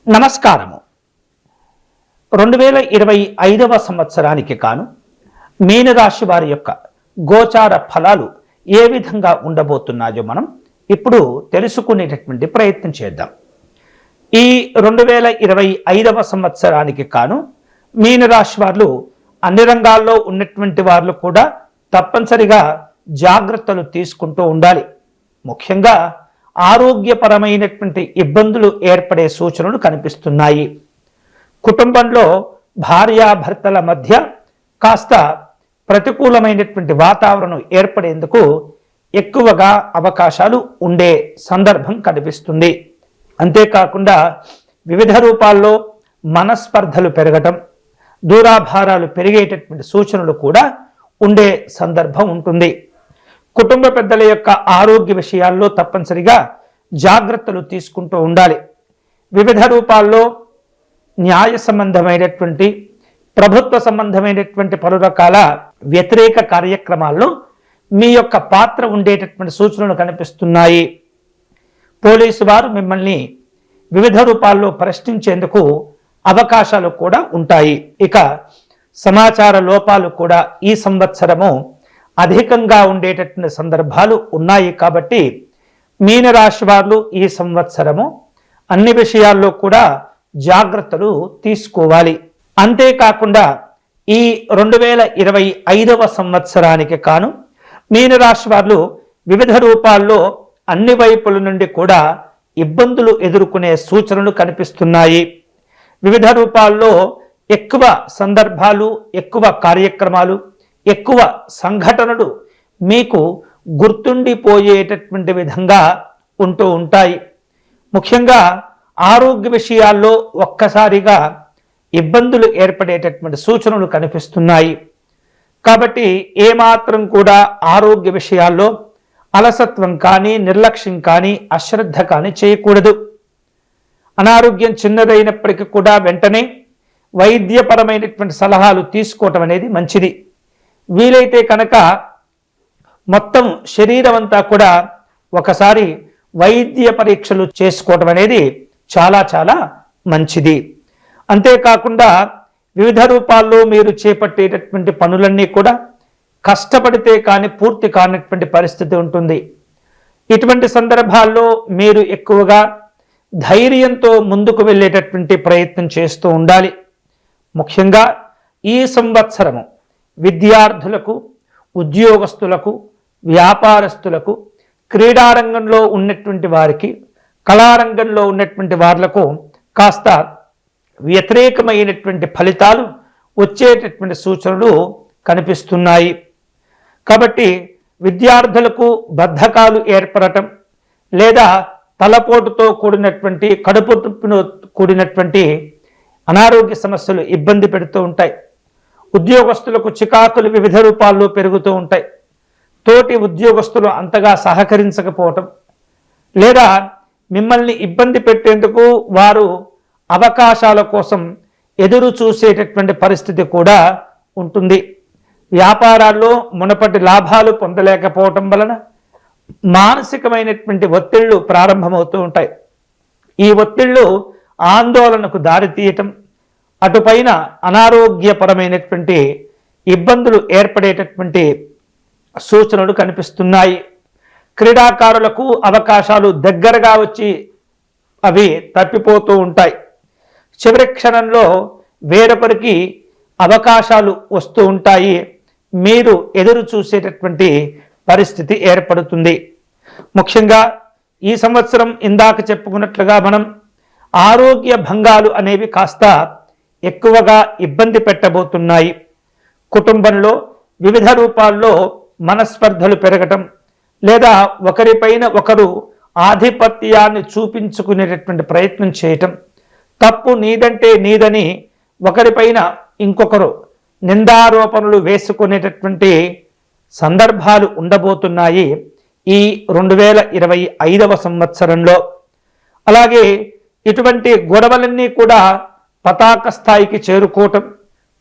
నమస్కారము. 2025వ సంవత్సరానికి కాను మీనరాశి వారి యొక్క గోచార ఫలాలు ఏ విధంగా ఉండబోతున్నాయో మనం ఇప్పుడు తెలుసుకునేటటువంటి ప్రయత్నం చేద్దాం. ఈ 2025వ సంవత్సరానికి కాను మీనరాశి వారు అన్ని రంగాల్లో ఉన్నటువంటి వారు కూడా తప్పనిసరిగా జాగ్రత్తలు తీసుకుంటూ ఉండాలి. ముఖ్యంగా ఆరోగ్యపరమైనటువంటి ఇబ్బందులు ఏర్పడే సూచనలు కనిపిస్తున్నాయి. కుటుంబంలో భార్యాభర్తల మధ్య కాస్త ప్రతికూలమైనటువంటి వాతావరణం ఏర్పడేందుకు ఎక్కువగా అవకాశాలు ఉండే సందర్భం కనిపిస్తుంది. అంతేకాకుండా వివిధ రూపాల్లో మనస్పర్ధలు పెరగటం, దూరాభారాలు పెరిగేటటువంటి సూచనలు కూడా ఉండే సందర్భం ఉంటుంది. కుటుంబ పెద్దల యొక్క ఆరోగ్య విషయాల్లో తప్పనిసరిగా జాగ్రత్తలు తీసుకుంటూ ఉండాలి. వివిధ రూపాల్లో న్యాయ సంబంధమైనటువంటి ప్రభుత్వ సంబంధమైనటువంటి పలు రకాల వ్యతిరేక కార్యక్రమాల్లో మీ యొక్క పాత్ర ఉండేటటువంటి సూచనలు కనిపిస్తున్నాయి. పోలీసు వారు మిమ్మల్ని వివిధ రూపాల్లో ప్రశ్నించేందుకు అవకాశాలు కూడా ఉంటాయి. ఇక సమాచార లోపాలు కూడా ఈ సంవత్సరము అధికంగా ఉండేటటువంటి సందర్భాలు ఉన్నాయి. కాబట్టి మీనరాశి వారు ఈ సంవత్సరము అన్ని విషయాల్లో కూడా జాగ్రత్తలు తీసుకోవాలి. అంతేకాకుండా ఈ 2025వ సంవత్సరానికి కాను మీనరాశి వారు వివిధ రూపాల్లో అన్ని వైపుల నుండి కూడా ఇబ్బందులు ఎదుర్కొనే సూచనలు కనిపిస్తున్నాయి. వివిధ రూపాల్లో ఎక్కువ సందర్భాలు, ఎక్కువ కార్యక్రమాలు, ఎక్కువ సంఘటనలు మీకు గుర్తుండిపోయేటటువంటి విధంగా ఉంటూ ఉంటాయి. ముఖ్యంగా ఆరోగ్య విషయాల్లో ఒక్కసారిగా ఇబ్బందులు ఏర్పడేటటువంటి సూచనలు కనిపిస్తున్నాయి. కాబట్టి ఏమాత్రం కూడా ఆరోగ్య విషయాల్లో అలసత్వం కానీ, నిర్లక్ష్యం కానీ, అశ్రద్ధ కానీ చేయకూడదు. అనారోగ్యం చిన్నదైనప్పటికీ కూడా వెంటనే వైద్యపరమైనటువంటి సలహాలు తీసుకోవటం అనేది మంచిది. వీలైతే కనుక మొత్తం శరీరం అంతా కూడా ఒకసారి వైద్య పరీక్షలు చేసుకోవటం అనేది చాలా చాలా మంచిది. అంతేకాకుండా వివిధ రూపాల్లో మీరు చేపట్టేటటువంటి పనులన్నీ కూడా కష్టపడితే కానీ పూర్తి కానటువంటి పరిస్థితి ఉంటుంది. ఇటువంటి సందర్భాల్లో మీరు ఎక్కువగా ధైర్యంతో ముందుకు వెళ్ళేటటువంటి ప్రయత్నం చేస్తూ ఉండాలి. ముఖ్యంగా ఈ సంవత్సరము విద్యార్థులకు, ఉద్యోగస్తులకు, వ్యాపారస్తులకు, క్రీడారంగంలో ఉన్నటువంటి వారికి, కళారంగంలో ఉన్నటువంటి వాళ్లకు కాస్త వ్యతిరేకమైనటువంటి ఫలితాలు వచ్చేటటువంటి సూచనలు కనిపిస్తున్నాయి. కాబట్టి విద్యార్థులకు బద్ధకాలు ఏర్పడటం లేదా తలపోటుతో కూడినటువంటి, కడుపు నొప్పితో కూడినటువంటి అనారోగ్య సమస్యలు ఇబ్బంది పెడుతూ ఉంటాయి. ఉద్యోగస్తులకు చికాకులు వివిధ రూపాల్లో పెరుగుతూ ఉంటాయి. తోటి ఉద్యోగస్తులు అంతగా సహకరించకపోవటం లేదా మిమ్మల్ని ఇబ్బంది పెట్టేందుకు వారు అవకాశాల కోసం ఎదురు చూసేటటువంటి పరిస్థితి కూడా ఉంటుంది. వ్యాపారాల్లో మునపటి లాభాలు పొందలేకపోవటం వలన మానసికమైనటువంటి ఒత్తిళ్లు ప్రారంభమవుతూ ఉంటాయి. ఈ ఒత్తిళ్లు ఆందోళనకు దారితీయటం, అటుపైన అనారోగ్యపరమైనటువంటి ఇబ్బందులు ఏర్పడేటటువంటి సూచనలు కనిపిస్తున్నాయి. క్రీడాకారులకు అవకాశాలు దగ్గరగా వచ్చి అవి తప్పిపోతూ ఉంటాయి. చివరి క్షణంలో వేరొకరికి అవకాశాలు వస్తూ ఉంటాయి. మీరు ఎదురు చూసేటటువంటి పరిస్థితి ఏర్పడుతుంది. ముఖ్యంగా ఈ సంవత్సరం ఇందాక చెప్పుకున్నట్లుగా మనం ఆరోగ్య భంగాలు అనేవి కాస్త ఎక్కువగా ఇబ్బంది పెట్టబోతున్నాయి. కుటుంబంలో వివిధ రూపాల్లో మనస్పర్ధలు పెరగటం లేదా ఒకరిపైన ఒకరు ఆధిపత్యాన్ని చూపించుకునేటటువంటి ప్రయత్నం చేయటం, తప్పు నీదంటే నీదని ఒకరిపైన ఇంకొకరు నిందారోపణలు వేసుకునేటటువంటి సందర్భాలు ఉండబోతున్నాయి ఈ 2025వ సంవత్సరంలో. అలాగే ఇటువంటి గొడవలన్నీ కూడా పతాక స్థాయికి చేరుకోవటం,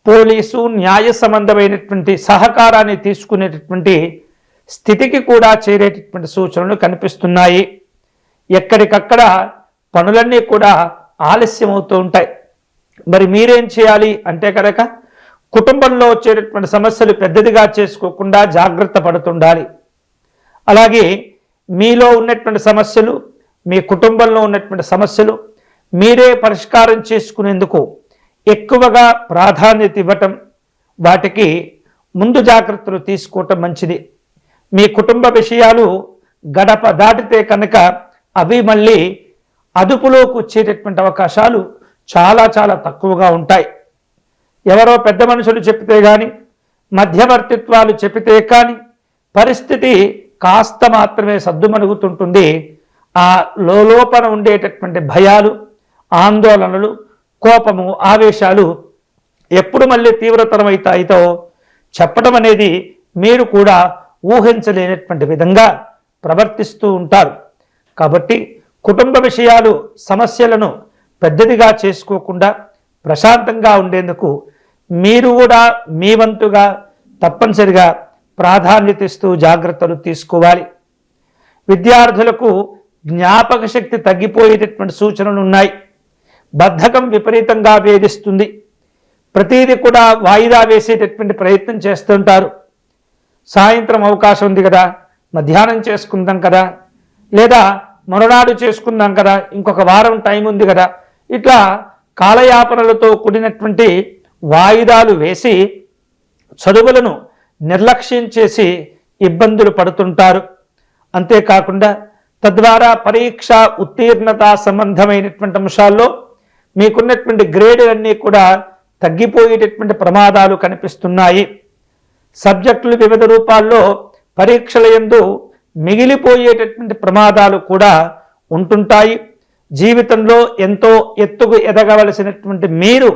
పోలీసు న్యాయ సంబంధమైనటువంటి సహకారాన్ని తీసుకునేటటువంటి స్థితికి కూడా చేరేటటువంటి సూచనలు కనిపిస్తున్నాయి. ఎక్కడికక్కడ పనులన్నీ కూడా ఆలస్యం అవుతూ ఉంటాయి. మరి మీరేం చేయాలి అంటే కనుక కుటుంబంలో వచ్చేటటువంటి సమస్యలు పెద్దదిగా చేసుకోకుండా జాగ్రత్త పడుతుండాలి. అలాగే మీలో ఉన్నటువంటి సమస్యలు, మీ కుటుంబంలో ఉన్నటువంటి సమస్యలు మీరే పరిష్కారం చేసుకునేందుకు ఎక్కువగా ప్రాధాన్యత ఇవ్వటం, వాటికి ముందు జాగ్రత్తలు తీసుకోవటం మంచిది. మీ కుటుంబ విషయాలు గడప దాటితే కనుక అవి మళ్ళీ అదుపులోకి వచ్చేటటువంటి అవకాశాలు చాలా చాలా తక్కువగా ఉంటాయి. ఎవరో పెద్ద మనుషులు చెప్తే కానీ, మధ్యవర్తిత్వాలు చెబితే కానీ పరిస్థితి కాస్త మాత్రమే సద్దుమణుగుతుంటుంది. ఆ లోపల ఉండేటటువంటి భయాలు, ఆందోళనలు, కోపము, ఆవేశాలు ఎప్పుడు మళ్ళీ తీవ్రతరమవుతాయితో చెప్పడం అనేది మీరు కూడా ఊహించలేనటువంటి విధంగా ప్రవర్తిస్తూ ఉంటారు. కాబట్టి కుటుంబ విషయాలు, సమస్యలను పెద్దదిగా చేసుకోకుండా ప్రశాంతంగా ఉండేందుకు మీరు కూడా మీ వంతుగా తప్పనిసరిగా ప్రాధాన్యత ఇస్తూ జాగ్రత్తలు తీసుకోవాలి. విద్యార్థులకు జ్ఞాపక శక్తి తగ్గిపోయేటటువంటి సూచనలు ఉన్నాయి. బద్ధకం విపరీతంగా వేధిస్తుంది. ప్రతిదీ కూడా వాయిదా వేసేటటువంటి ప్రయత్నం చేస్తుంటారు. సాయంత్రం అవకాశం ఉంది కదా, మధ్యాహ్నం చేసుకుందాం కదా, లేదా మరునాడు చేసుకుందాం కదా, ఇంకొక వారం టైం ఉంది కదా, ఇట్లా కాలయాపనలతో కూడినటువంటి వాయిదాలు వేసి చదువులను నిర్లక్ష్యం చేసి ఇబ్బందులు పడుతుంటారు. అంతేకాకుండా తద్వారా పరీక్ష ఉత్తీర్ణత సంబంధమైనటువంటి అంశాల్లో మీకున్నటువంటి గ్రేడులన్నీ కూడా తగ్గిపోయేటటువంటి ప్రమాదాలు కనిపిస్తున్నాయి. సబ్జెక్టులు వివిధ రూపాల్లో పరీక్షల యందు మిగిలిపోయేటటువంటి ప్రమాదాలు కూడా ఉంటుంటాయి. జీవితంలో ఎంతో ఎత్తుకు ఎదగవలసినటువంటి మీరు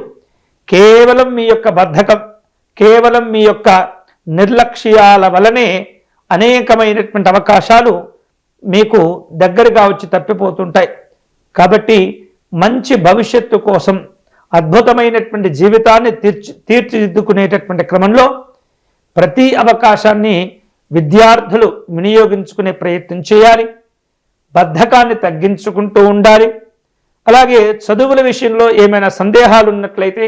కేవలం మీ యొక్క బద్ధకం, కేవలం మీ యొక్క నిర్లక్ష్యాల వలనే అనేకమైనటువంటి అవకాశాలు మీకు దగ్గరగా వచ్చి తప్పిపోతుంటాయి. కాబట్టి మంచి భవిష్యత్తు కోసం, అద్భుతమైనటువంటి జీవితాన్ని తీర్చిదిద్దుకునేటటువంటి క్రమంలో ప్రతి అవకాశాన్ని విద్యార్థులు వినియోగించుకునే ప్రయత్నం చేయాలి. బద్ధకాన్ని తగ్గించుకుంటూ ఉండాలి. అలాగే చదువుల విషయంలో ఏమైనా సందేహాలు ఉన్నట్లయితే,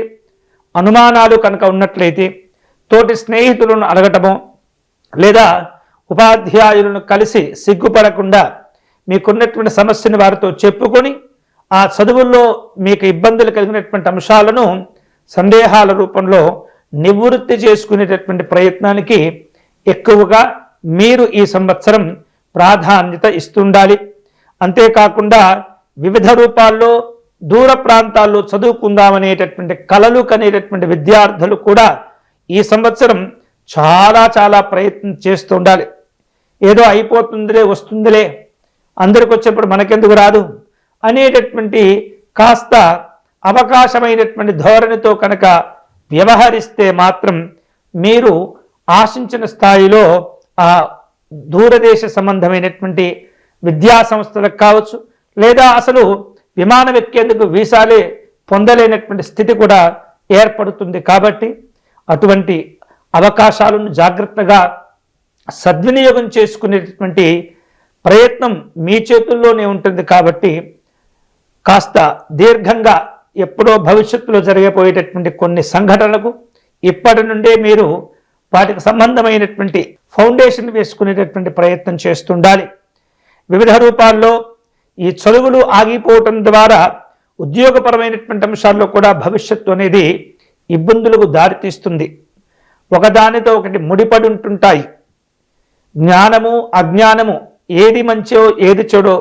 అనుమానాలు కనుక ఉన్నట్లయితే తోటి స్నేహితులను అడగటమో లేదా ఉపాధ్యాయులను కలిసి సిగ్గుపడకుండా మీకున్నటువంటి సమస్యను వారితో చెప్పుకొని ఆ చదువుల్లో మీకు ఇబ్బందులు కలిగినటువంటి అంశాలను సందేహాల రూపంలో నివృత్తి చేసుకునేటటువంటి ప్రయత్నానికి ఎక్కువగా మీరు ఈ సంవత్సరం ప్రాధాన్యత ఇస్తుండాలి. అంతేకాకుండా వివిధ రూపాల్లో దూర ప్రాంతాల్లో చదువుకుందామనేటటువంటి కలలు కనేటటువంటి విద్యార్థులు కూడా ఈ సంవత్సరం చాలా చాలా ప్రయత్నం చేస్తూ ఉండాలి. ఏదో అయిపోతుందిలే, వస్తుందిలే, అందరికి వచ్చేప్పుడు మనకెందుకు రాదు అనేటటువంటి కాస్త అవకాశమైనటువంటి ధోరణితో కనుక వ్యవహరిస్తే మాత్రం మీరు ఆశించిన స్థాయిలో ఆ దూరదేశ సంబంధమైనటువంటి విద్యా సంస్థలకు కావచ్చు, లేదా అసలు విమానం ఎక్కేందుకు వీసాలే పొందలేనటువంటి స్థితి కూడా ఏర్పడుతుంది. కాబట్టి అటువంటి అవకాశాలను జాగ్రత్తగా సద్వినియోగం చేసుకునేటటువంటి ప్రయత్నం మీ చేతుల్లోనే ఉంటుంది. కాబట్టి కాస్త దీర్ఘంగా ఎప్పుడో భవిష్యత్తులో జరగబోయేటటువంటి కొన్ని సంఘటనలకు ఇప్పటి నుండే మీరు వాటికి సంబంధమైనటువంటి ఫౌండేషన్ వేసుకునేటటువంటి ప్రయత్నం చేస్తుండాలి. వివిధ రూపాల్లో ఈ చదువులు ఆగిపోవటం ద్వారా ఉద్యోగపరమైనటువంటి అంశాల్లో కూడా భవిష్యత్తు అనేది ఇబ్బందులకు దారితీస్తుంది. ఒకదానితో ఒకటి ముడిపడి ఉంటుంటాయి. జ్ఞానము, అజ్ఞానము, ఏది మంచో ఏది చెడో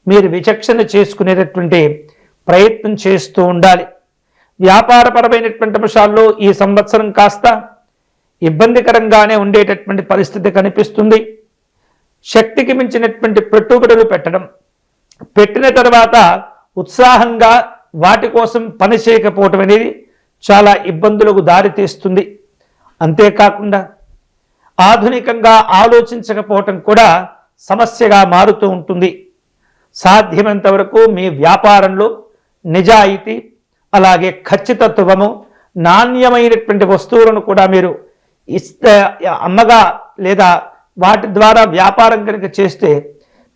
మీరు విచక్షణ చేసుకునేటటువంటి ప్రయత్నం చేస్తూ ఉండాలి. వ్యాపారపరమైనటువంటి అంశాల్లో ఈ సంవత్సరం కాస్త ఇబ్బందికరంగానే ఉండేటటువంటి పరిస్థితి కనిపిస్తుంది. శక్తికి మించినటువంటి పెట్టుబడులు పెట్టడం, పెట్టిన తర్వాత ఉత్సాహంగా వాటి కోసం పని చేయకపోవటం అనేది చాలా ఇబ్బందులకు దారితీస్తుంది. అంతేకాకుండా ఆధునికంగా ఆలోచించకపోవటం కూడా సమస్యగా మారుతూ ఉంటుంది. సాధ్యమైనంత వరకు మీ వ్యాపారంలో నిజాయితీ, అలాగే ఖచ్చితత్వము, నాణ్యమైనటువంటి వస్తువులను కూడా మీరు అమ్మగా లేదా వాటి ద్వారా వ్యాపారం కనుక చేస్తే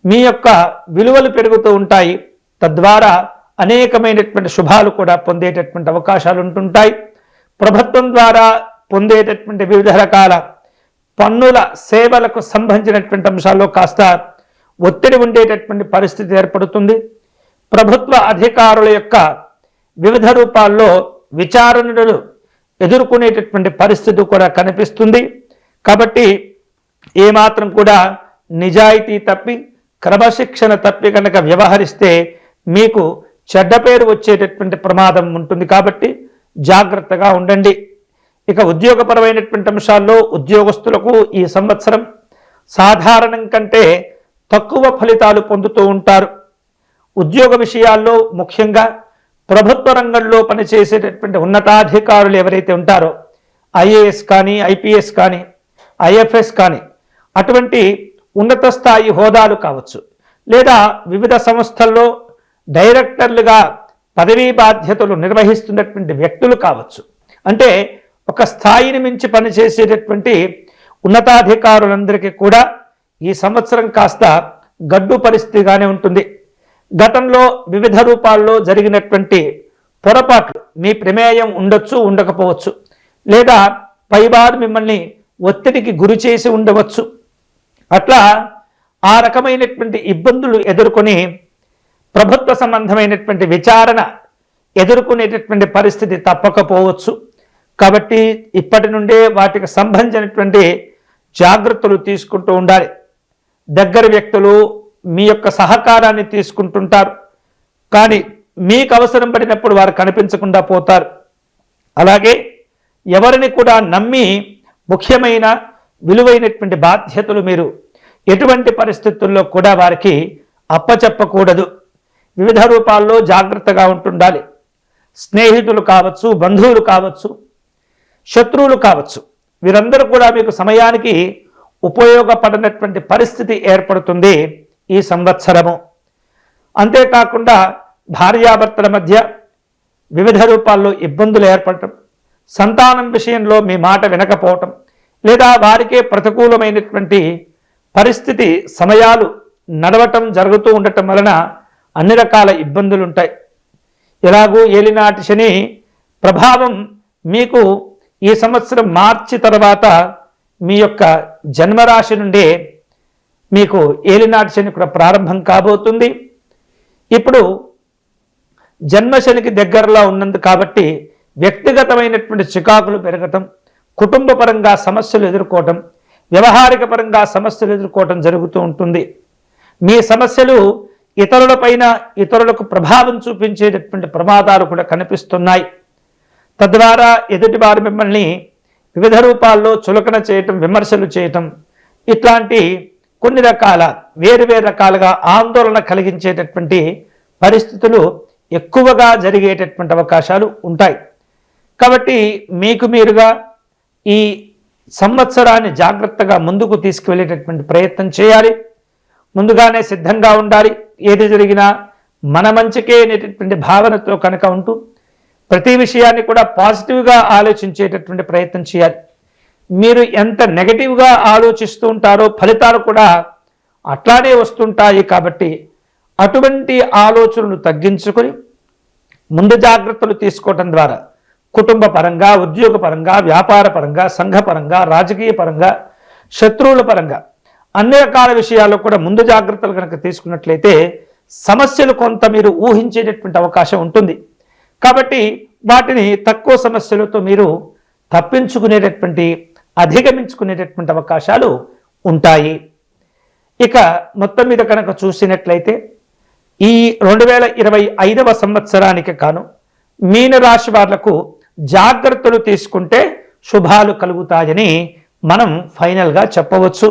మీ యొక్క విలువలు పెరుగుతూ ఉంటాయి. తద్వారా అనేకమైనటువంటి శుభాలు కూడా పొందేటటువంటి అవకాశాలు ఉంటుంటాయి. ప్రభుత్వం ద్వారా పొందేటటువంటి వివిధ రకాల పన్నుల సేవలకు సంబంధించినటువంటి అంశాల్లో కాస్త ఒత్తిడి ఉండేటటువంటి పరిస్థితి ఏర్పడుతుంది. ప్రభుత్వ అధికారుల యొక్క వివిధ రూపాల్లో విచారణలు ఎదుర్కొనేటటువంటి పరిస్థితి కూడా కనిపిస్తుంది. కాబట్టి ఏమాత్రం కూడా నిజాయితీ తప్పి క్రమశిక్షణ తప్పి కనుక వ్యవహరిస్తే మీకు చెడ్డ పేరు వచ్చేటటువంటి ప్రమాదం ఉంటుంది. కాబట్టి జాగ్రత్తగా ఉండండి. ఇక ఉద్యోగపరమైనటువంటి అంశాల్లో ఉద్యోగస్తులకు ఈ సంవత్సరం సాధారణం కంటే తక్కువ ఫలితాలు పొందుతూ ఉంటారు. ఉద్యోగ విషయాల్లో ముఖ్యంగా ప్రభుత్వ రంగంలో పనిచేసేటటువంటి ఉన్నతాధికారులు ఎవరైతే ఉంటారో ఐఏఎస్ కానీ ఐపీఎస్ కానీ ఐఎఫ్ఎస్ కానీ అటువంటి ఉన్నత స్థాయి హోదాలు కావచ్చు, లేదా వివిధ సంస్థల్లో డైరెక్టర్లుగా పదవీ బాధ్యతలు నిర్వహిస్తున్నటువంటి వ్యక్తులు కావచ్చు. అంటే ఒక స్థాయిని మించి పనిచేసేటటువంటి ఉన్నతాధికారులందరికీ కూడా ఈ సంవత్సరం కాస్త గడ్డు పరిస్థితిగానే ఉంటుంది. గతంలో వివిధ రూపాల్లో జరిగినటువంటి పొరపాట్లు మీ ప్రమేయం ఉండొచ్చు, ఉండకపోవచ్చు, లేదా పైవారు మిమ్మల్ని ఒత్తిడికి గురి చేసి ఉండవచ్చు. అట్లా ఆ రకమైనటువంటి ఇబ్బందులు ఎదుర్కొని ప్రభుత్వ సంబంధమైనటువంటి విచారణ ఎదుర్కొనేటటువంటి పరిస్థితి తప్పకపోవచ్చు. కాబట్టి ఇప్పటి నుండే వాటికి సంబంధించినటువంటి జాగ్రత్తలు తీసుకుంటూ ఉండాలి. దగ్గర వ్యక్తులు మీ యొక్క సహకారాన్ని తీసుకుంటుంటారు, కానీ మీకు అవసరం పడినప్పుడు వారు కనిపించకుండా పోతారు. అలాగే ఎవరిని కూడా నమ్మి ముఖ్యమైన విలువైనటువంటి బాధ్యతలు మీరు ఎటువంటి పరిస్థితుల్లో కూడా వారికి అప్పచెప్పకూడదు. వివిధ రూపాల్లో జాగ్రత్తగా ఉంటుండాలి. స్నేహితులు కావచ్చు, బంధువులు కావచ్చు, శత్రువులు కావచ్చు, వీరందరూ కూడా మీకు సమయానికి ఉపయోగపడినటువంటి పరిస్థితి ఏర్పడుతుంది ఈ సంవత్సరము. అంతేకాకుండా భార్యాభర్తల మధ్య వివిధ రూపాల్లో ఇబ్బందులు ఏర్పడటం, సంతానం విషయంలో మీ మాట వినకపోవటం, లేదా వారికే ప్రతికూలమైనటువంటి పరిస్థితి సమయాలు నడవటం జరుగుతూ ఉండటం వలన అన్ని రకాల ఇబ్బందులు ఉంటాయి. ఎలాగూ ఏలినాటి శని ప్రభావం మీకు ఈ సంవత్సరం మార్చి తర్వాత మీ యొక్క జన్మరాశి నుండి మీకు ఏలినాటి శని కూడా ప్రారంభం కాబోతుంది. ఇప్పుడు జన్మశనికి దగ్గరలో ఉన్నందు కాబట్టి వ్యక్తిగతమైనటువంటి చికాకులు పెరగటం, కుటుంబ పరంగా సమస్యలు ఎదుర్కోవటం, వ్యవహారిక పరంగా సమస్యలు ఎదుర్కోవటం జరుగుతూ ఉంటుంది. మీ సమస్యలు ఇతరులపైన ఇతరులకు ప్రభావం చూపించేటటువంటి ప్రమాదాలు కూడా కనిపిస్తున్నాయి. తద్వారా ఎదుటివారు మిమ్మల్ని వివిధ రూపాల్లో చులకన చేయటం, విమర్శలు చేయటం, ఇట్లాంటి కొన్ని రకాల వేరు రకాలుగా ఆందోళన కలిగించేటటువంటి పరిస్థితులు ఎక్కువగా జరిగేటటువంటి అవకాశాలు ఉంటాయి. కాబట్టి మీకు మీరుగా ఈ సంవత్సరాన్ని జాగ్రత్తగా ముందుకు తీసుకువెళ్ళేటటువంటి ప్రయత్నం చేయాలి. ముందుగానే సిద్ధంగా ఉండాలి. ఏది జరిగినా మన మంచికే అనేటటువంటి భావనతో కనుక ఉంటూ ప్రతి విషయాన్ని కూడా పాజిటివ్గా ఆలోచించేటటువంటి ప్రయత్నం చేయాలి. మీరు ఎంత నెగటివ్గా ఆలోచిస్తూ ఉంటారో ఫలితాలు కూడా అట్లానే వస్తుంటాయి. కాబట్టి అటువంటి ఆలోచనలు తగ్గించుకొని ముందు జాగ్రత్తలు తీసుకోవటం ద్వారా కుటుంబ పరంగా, ఉద్యోగ పరంగా, వ్యాపార పరంగా, సంఘపరంగా, రాజకీయ పరంగా, శత్రువుల పరంగా అన్ని రకాల విషయాల్లో కూడా ముందు జాగ్రత్తలు కనుక తీసుకున్నట్లయితే సమస్యలు కొంత మీరు ఊహించేటటువంటి అవకాశం ఉంటుంది. కాబట్టి వాటిని తక్కువ సమస్యలతో మీరు తప్పించుకునేటటువంటి, అధిగమించుకునేటటువంటి అవకాశాలు ఉంటాయి. ఇక మొత్తం మీద కనుక చూసినట్లయితే ఈ 2025వ సంవత్సరానికి కాను మీనరాశి వాళ్లకు జాగ్రత్తలు తీసుకుంటే శుభాలు కలుగుతాయని మనం ఫైనల్గా చెప్పవచ్చు.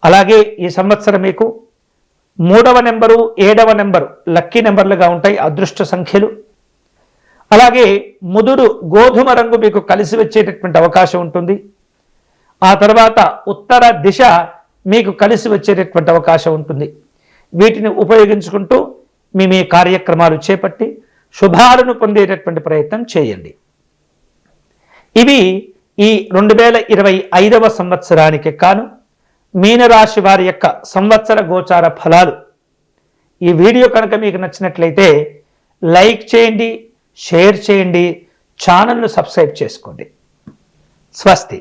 అలాగే ఈ సంవత్సరం మీకు 3వ నెంబరు, 7వ నెంబరు లక్కీ నెంబర్లుగా ఉంటాయి, అదృష్ట సంఖ్యలు. అలాగే ముదురు గోధుమ రంగు మీకు కలిసి వచ్చేటటువంటి అవకాశం ఉంటుంది. ఆ తర్వాత ఉత్తర దిశ మీకు కలిసి వచ్చేటటువంటి అవకాశం ఉంటుంది. వీటిని ఉపయోగించుకుంటూ మీ కార్యక్రమాలు చేపట్టి శుభాలను పొందేటటువంటి ప్రయత్నం చేయండి. ఇవి ఈ 2025వ సంవత్సరానికి కాను మీనరాశి వారి యొక్క సంవత్సర గోచార ఫలాలు. ఈ వీడియో కనుక మీకు నచ్చినట్లయితే లైక్ చేయండి, షేర్ చేయండి, ఛానల్ను సబ్స్క్రైబ్ చేసుకోండి. స్వస్తి.